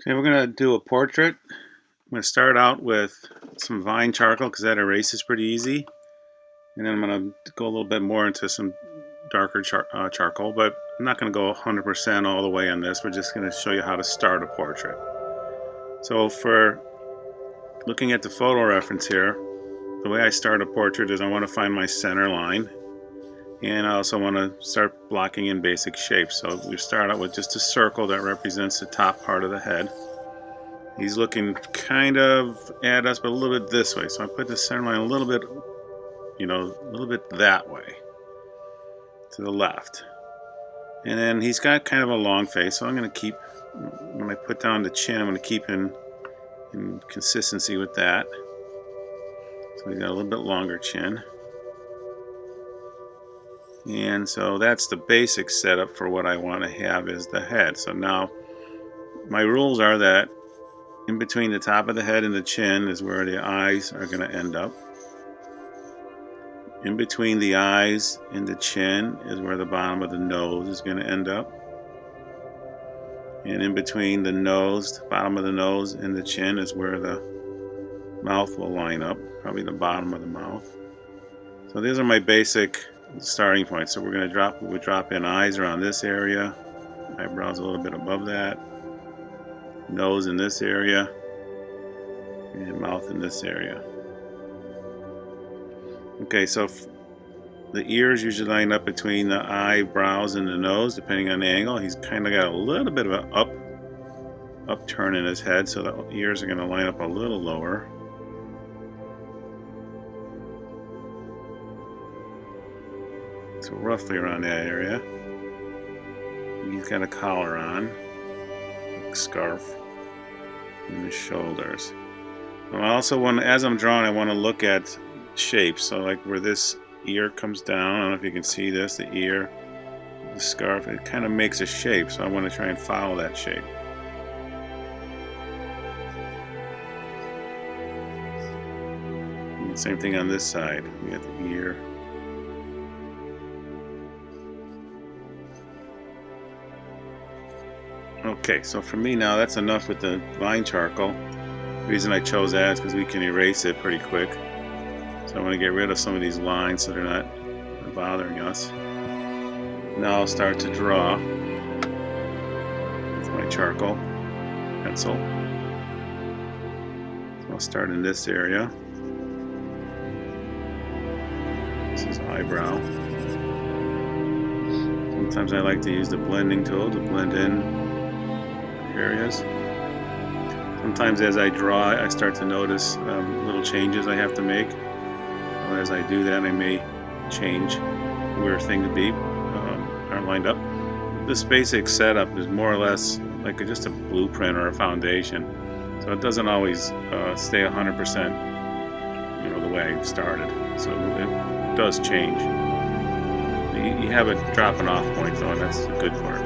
Okay, we're going to do a portrait. I'm going to start out with some vine charcoal because that erases pretty easy. And then I'm going to go a little bit more into some darker charcoal, but I'm not going to go 100% all the way on this. We're just going to show you how to start a portrait. So for looking at the photo reference here, the way I start a portrait is I want to find my center line. And I also want to start blocking in basic shapes. So we start out with just a circle that represents the top part of the head. He's looking kind of at us, but a little bit this way. So I put the center line a little bit, a little bit that way, to the left. And then he's got kind of a long face, so I'm going to keep, when I put down the chin, I'm going to keep in consistency with that. So we got a little bit longer chin. And so that's the basic setup for what I want to have is the head. So now my rules are that in between the top of the head and the chin is where the eyes are going to end up. In between the eyes and the chin is where the bottom of the nose is going to end up. And in between the nose, the bottom of the nose and the chin is where the mouth will line up, probably the bottom of the mouth. So these are my basic starting points. So we're going to drop in eyes around this area, eyebrows a little bit above that, nose in this area, and mouth in this area. Okay, so the ears usually line up between the eyebrows and the nose, depending on the angle. He's kind of got a little bit of an upturn in his head, so the ears are going to line up a little lower. So roughly around that area. He's got a collar on, a scarf, and his shoulders. I also want, as I'm drawing, I want to look at shapes. So like where this ear comes down, I don't know if you can see this, the ear, the scarf, it kind of makes a shape. So I want to try and follow that shape. And same thing on this side. We got the ear. Okay, so for me now, that's enough with the vine charcoal. The reason I chose that is because we can erase it pretty quick. So I want to get rid of some of these lines so they're not bothering us. Now I'll start to draw with my charcoal pencil. So I'll start in this area. This is eyebrow. Sometimes I like to use the blending tool to blend in areas. Sometimes as I draw, I start to notice little changes I have to make. As I do that, I may change where things aren't lined up. This basic setup is more or less like just a blueprint or a foundation, so it doesn't always stay 100% the way I started. So it does change. You have a dropping off point though, and that's the good part.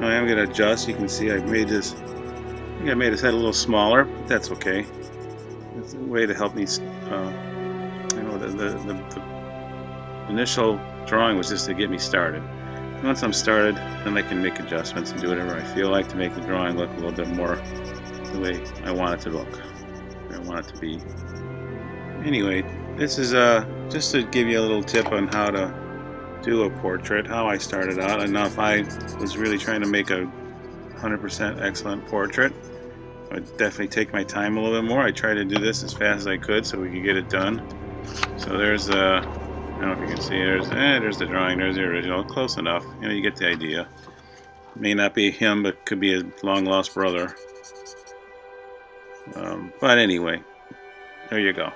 I'm going to adjust. You can see I made his head a little smaller, but that's okay. It's a way to help me. The initial drawing was just to get me started. Once I'm started, then I can make adjustments and do whatever I feel like to make the drawing look a little bit more the way I want it to look, where I want it to be. Anyway, this is just to give you a little tip on how to do a portrait, how I started out. And now if I was really trying to make a 100% excellent portrait, I'd definitely take my time a little bit more. I tried to do this as fast as I could so we could get it done. So there's I don't know if you can see, there's the drawing, there's the original, close enough. You get the idea. May not be him, but could be his long lost brother. But anyway, there you go.